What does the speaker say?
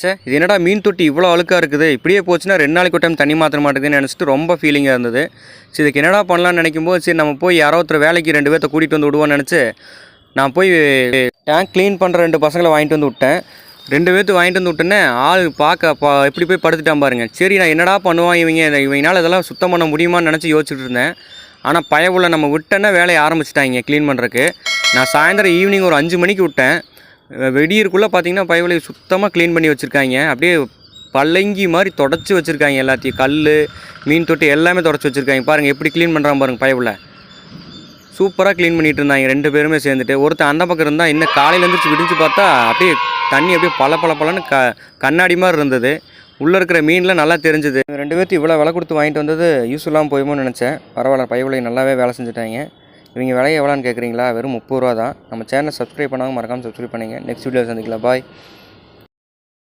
இது என்னடா மீன் தொட்டி இவ்வளோ அழுக்காக இருக்குது, இப்படியே போச்சுன்னா 2 நாளைக்கு ஒரு டைம் தண்ணி மாற்ற மாட்டேங்குதுன்னு நினச்சிட்டு ரொம்ப ஃபீலிங்காக இருந்தது. சரி இதுக்கு என்னடா பண்ணலான்னு நினைக்கும்போது, சரி நம்ம போய் யாரோ ஒருத்தர் வேலைக்கு 2 பேர்த்த கூட்டிகிட்டு வந்து விடுவோன்னு நினச்சி நான் போய் டேங்க் க்ளீன் பண்ணுற 2 பசங்களை வாங்கிட்டு வந்து விட்டேன். 2 பேர்த்து வாங்கிட்டு வந்து விட்டேன்னே ஆள் எப்படி போய் படுத்துட்டான் பாருங்க. சரி நான் என்னடா பண்ணுவான் இவங்கனால இதெல்லாம் சுத்தம் பண்ண முடியுமான்னு நினச்சி யோசிச்சுட்டு இருந்தேன். ஆனால் பயவுள்ள நம்ம விட்டேன்னா வேலையை ஆரம்பிச்சிட்டாங்க க்ளீன் பண்ணுறக்கு. நான் சாயந்தரம் ஈவினிங் ஒரு 5 மணிக்கு விட்டேன். வெடியிருக்குள்ளே பார்த்தீங்கன்னா பயவுளை சுத்தமாக க்ளீன் பண்ணி வச்சுருக்காங்க. அப்படியே பல்லங்கி மாதிரி தொடச்சி வச்சுருக்காங்க எல்லாத்தையும். கல், மீன் தொட்டி எல்லாமே தொடச்சி வச்சுருக்காங்க. பாருங்கள் எப்படி க்ளீன் பண்ணுறான் பாருங்கள் பயவுள்ள. சூப்பராக க்ளீன் பண்ணிகிட்டு இருந்தாங்க 2 பேருமே சேர்ந்துட்டு. ஒருத்தன் அந்த பக்கம் இருந்தால் இன்னும் காலையில் எழுந்திரிச்சு விடிஞ்சு பார்த்தா அப்படியே தண்ணி அப்படியே பளன்னு கண்ணாடி மாதிரி இருந்தது. உள்ளே இருக்கிற மீனில் நல்லா தெரிஞ்சுது. 2 பேர்த்து இவ்வளோ விலை கொடுத்து வாங்கிட்டு வந்தது யூஸ் இல்லாமல் போயுமோன்னு நினச்சேன். பரவாயில்ல, பயவுளை நல்லாவே வேலை செஞ்சுட்டாங்க. இவங்க விலையை எவ்வளோன்னு கேட்குறீங்களா? வெறும் 30 ரூபா தான். நம்ம சேனலை சப்ஸ்கிரைப் பண்ணாமல் மறக்காமல் சப்ஸ்கிரைப் பண்ணுங்கள். நெக்ஸ்ட் வீடியோ சந்திக்கலாம். பாய்.